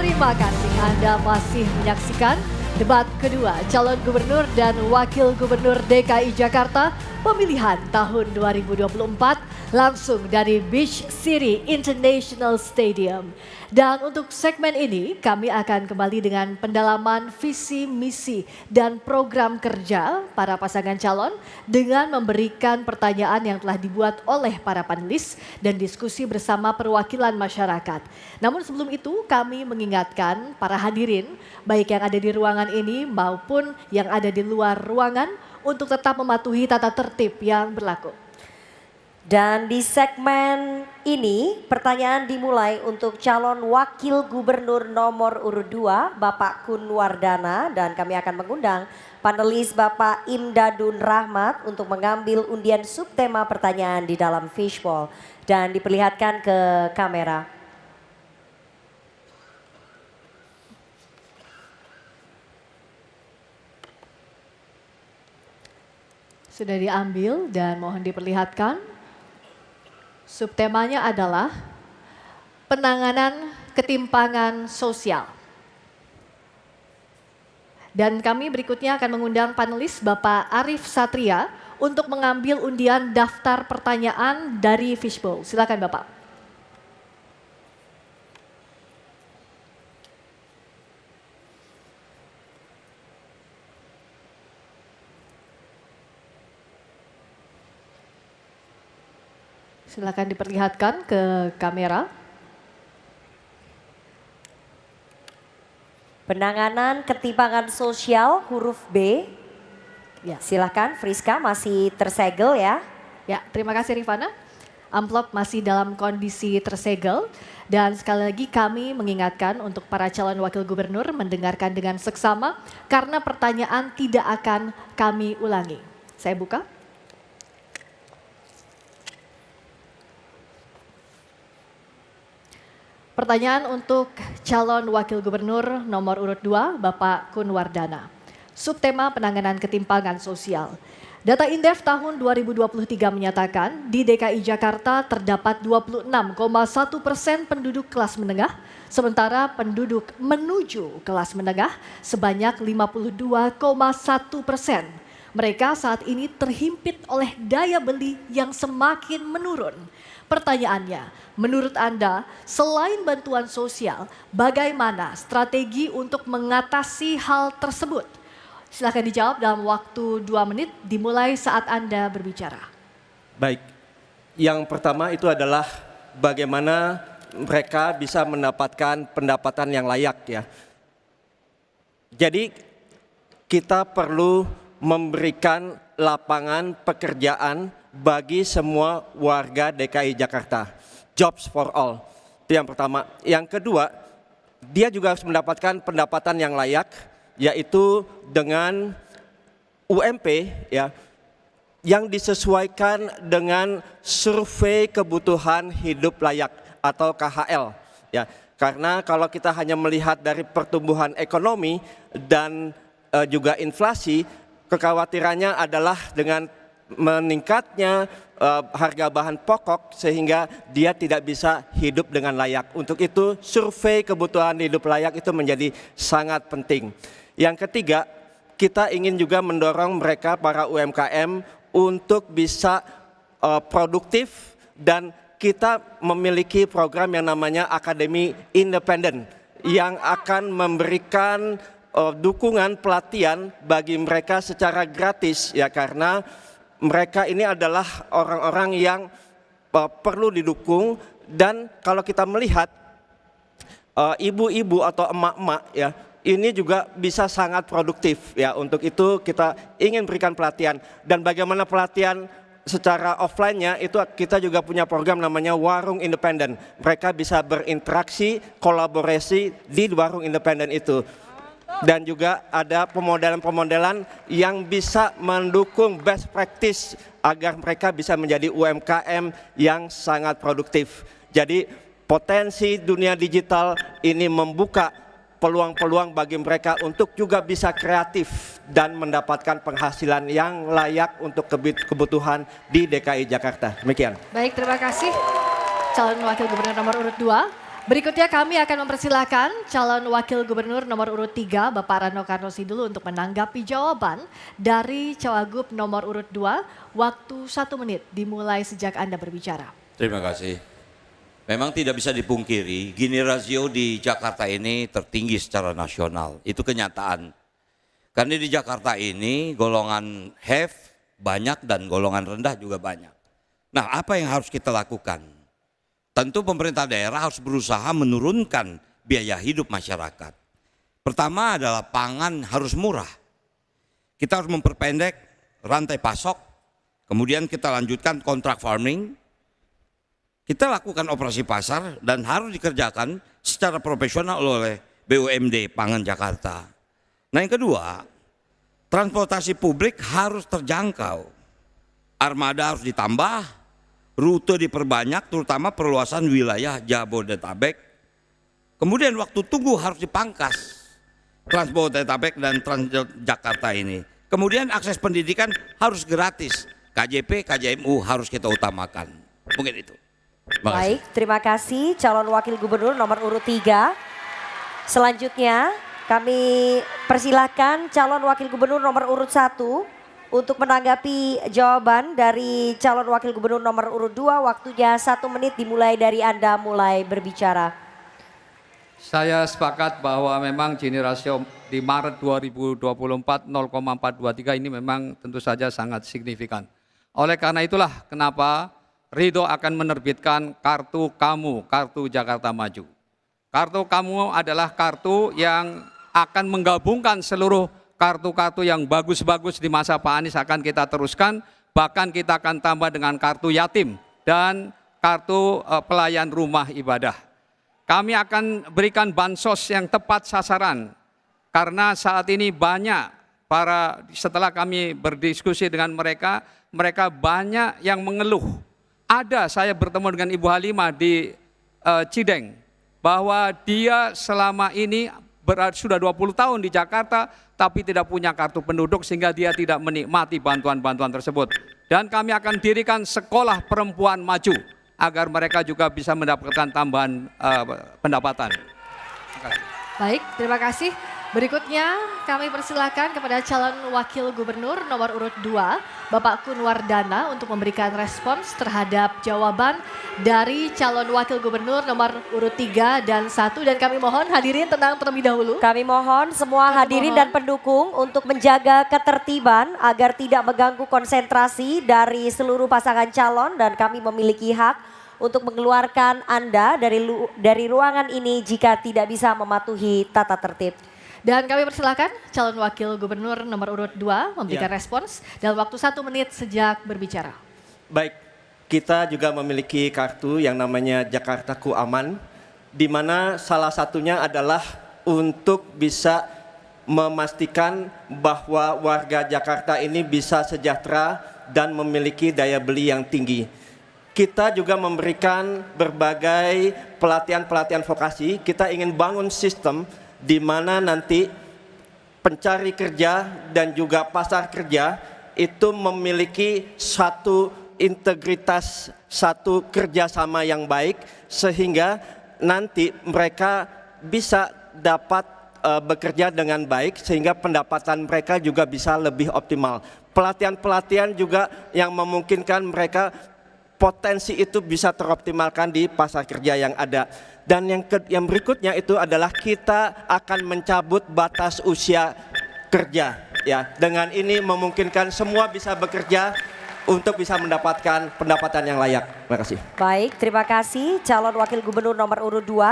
Terima kasih Anda masih menyaksikan debat kedua calon gubernur dan wakil gubernur DKI Jakarta pemilihan tahun 2024 langsung dari Beach City International Stadium. Dan untuk segmen ini kami akan kembali dengan pendalaman visi, misi, dan program kerja para pasangan calon dengan memberikan pertanyaan yang telah dibuat oleh para panelis dan diskusi bersama perwakilan masyarakat. Namun sebelum itu kami mengingatkan para hadirin baik yang ada di ruangan ini maupun yang ada di luar ruangan untuk tetap mematuhi tata tertib yang berlaku. Dan di segmen ini pertanyaan dimulai untuk calon wakil gubernur nomor urut 2 Bapak Kun Wardana, dan kami akan mengundang panelis Bapak Imdadun Rahmat untuk mengambil undian subtema pertanyaan di dalam fishbowl dan diperlihatkan ke kamera. Sudah diambil dan mohon diperlihatkan. Subtemanya adalah penanganan ketimpangan sosial. Dan kami berikutnya akan mengundang panelis Bapak Arif Satria untuk mengambil undian daftar pertanyaan dari fishbowl. Silakan Bapak. Silakan diperlihatkan ke kamera. Penanganan ketimpangan sosial huruf B. Ya, silakan Friska, masih tersegel ya. Ya, terima kasih Rifana. Amplop masih dalam kondisi tersegel dan sekali lagi kami mengingatkan untuk para calon wakil gubernur mendengarkan dengan seksama karena pertanyaan tidak akan kami ulangi. Saya buka. Pertanyaan untuk calon wakil gubernur nomor urut 2 Bapak Kun Wardana. Subtema penanganan ketimpangan sosial. Data Indef tahun 2023 menyatakan di DKI Jakarta terdapat 26,1% penduduk kelas menengah, sementara penduduk menuju kelas menengah sebanyak 52,1%. Mereka saat ini terhimpit oleh daya beli yang semakin menurun. Pertanyaannya, menurut Anda selain bantuan sosial, bagaimana strategi untuk mengatasi hal tersebut? Silakan dijawab dalam waktu 2 menit dimulai saat Anda berbicara. Baik, yang pertama itu adalah bagaimana mereka bisa mendapatkan pendapatan yang layak ya. Jadi kita perlu memberikan lapangan pekerjaan bagi semua warga DKI Jakarta. Jobs for all, itu yang pertama. Yang kedua, dia juga harus mendapatkan pendapatan yang layak, yaitu dengan UMP ya, yang disesuaikan dengan survei kebutuhan hidup layak atau KHL ya. Karena kalau kita hanya melihat dari pertumbuhan ekonomi dan juga inflasi, kekhawatirannya adalah dengan meningkatnya harga bahan pokok sehingga dia tidak bisa hidup dengan layak. Untuk itu survei kebutuhan hidup layak itu menjadi sangat penting. Yang ketiga, kita ingin juga mendorong mereka para UMKM untuk bisa produktif, dan kita memiliki program yang namanya Akademi Independen yang akan memberikan dukungan pelatihan bagi mereka secara gratis ya, karena mereka ini adalah orang-orang yang perlu didukung. Dan kalau kita melihat ibu-ibu atau emak-emak ya, ini juga bisa sangat produktif ya. Untuk itu kita ingin berikan pelatihan. Dan bagaimana pelatihan secara offline-nya itu kita juga punya program namanya Warung Independen. Mereka bisa berinteraksi, kolaborasi di warung independen itu. Dan juga ada pemodelan-pemodelan yang bisa mendukung best practice agar mereka bisa menjadi UMKM yang sangat produktif. Jadi potensi dunia digital ini membuka peluang-peluang bagi mereka untuk juga bisa kreatif dan mendapatkan penghasilan yang layak untuk kebutuhan di DKI Jakarta. Demikian. Baik, terima kasih calon wakil gubernur nomor urut 2. Berikutnya kami akan mempersilahkan calon wakil gubernur nomor urut 3 Bapak Rano Karno Sidulu untuk menanggapi jawaban dari cawagup nomor urut 2. Waktu 1 menit dimulai sejak Anda berbicara. Terima kasih. Memang tidak bisa dipungkiri, Gini rasio di Jakarta ini tertinggi secara nasional. Itu kenyataan. Karena di Jakarta ini golongan have banyak dan golongan rendah juga banyak. Nah, apa yang harus kita lakukan? Tentu pemerintah daerah harus berusaha menurunkan biaya hidup masyarakat. Pertama adalah pangan harus murah. Kita harus memperpendek rantai pasok, kemudian kita lanjutkan kontrak farming. Kita lakukan operasi pasar dan harus dikerjakan secara profesional oleh BUMD Pangan Jakarta. Nah, yang kedua, transportasi publik harus terjangkau. Armada harus ditambah, rute diperbanyak, terutama perluasan wilayah Jabodetabek. Kemudian waktu tunggu harus dipangkas, Transjabodetabek dan Transjakarta ini. Kemudian akses pendidikan harus gratis, KJP, KJMU harus kita utamakan. Mungkin itu. Baik, terima kasih calon wakil gubernur nomor urut 3. Selanjutnya kami persilahkan calon wakil gubernur nomor urut 1 untuk menanggapi jawaban dari calon wakil gubernur nomor urut 2. Waktunya 1 menit dimulai dari Anda mulai berbicara. Saya sepakat bahwa memang Gini rasio di Maret 2024 0,423 ini memang tentu saja sangat signifikan. Oleh karena itulah kenapa Ridho akan menerbitkan kartu kamu, kartu Jakarta Maju. Kartu kamu adalah kartu yang akan menggabungkan seluruh kartu-kartu yang bagus-bagus di masa Pak Anies akan kita teruskan, bahkan kita akan tambah dengan kartu yatim dan kartu pelayan rumah ibadah. Kami akan berikan bansos yang tepat sasaran, karena saat ini banyak setelah kami berdiskusi dengan mereka, mereka banyak yang mengeluh. Saya bertemu dengan Ibu Halimah di Cideng, bahwa dia selama ini sudah 20 tahun di Jakarta, tapi tidak punya kartu penduduk sehingga dia tidak menikmati bantuan-bantuan tersebut. Dan kami akan dirikan sekolah perempuan maju agar mereka juga bisa mendapatkan tambahan pendapatan. Baik, terima kasih. Berikutnya kami persilakan kepada calon wakil gubernur nomor urut 2 Bapak Kunwardana untuk memberikan respons terhadap jawaban dari calon wakil gubernur nomor urut 3 dan 1. Dan kami mohon hadirin tenang terlebih dahulu. Kami mohon semua hadirin dan pendukung untuk menjaga ketertiban agar tidak mengganggu konsentrasi dari seluruh pasangan calon, dan kami memiliki hak untuk mengeluarkan Anda dari ruangan ini jika tidak bisa mematuhi tata tertib. Dan kami persilakan calon wakil gubernur nomor urut 2 memberikan respons dalam waktu 1 menit sejak berbicara. Baik, kita juga memiliki kartu yang namanya Jakartaku Aman, di mana salah satunya adalah untuk bisa memastikan bahwa warga Jakarta ini bisa sejahtera dan memiliki daya beli yang tinggi. Kita juga memberikan berbagai pelatihan-pelatihan vokasi. Kita ingin bangun sistem di mana nanti pencari kerja dan juga pasar kerja itu memiliki satu integritas, satu kerjasama yang baik, sehingga nanti mereka bisa dapat bekerja dengan baik, sehingga pendapatan mereka juga bisa lebih optimal. Pelatihan-pelatihan juga yang memungkinkan mereka potensi itu bisa teroptimalkan di pasar kerja yang ada. Dan yang berikutnya itu adalah kita akan mencabut batas usia kerja. Ya, dengan ini memungkinkan semua bisa bekerja untuk bisa mendapatkan pendapatan yang layak. Terima kasih. Baik, terima kasih calon wakil gubernur nomor urut 2.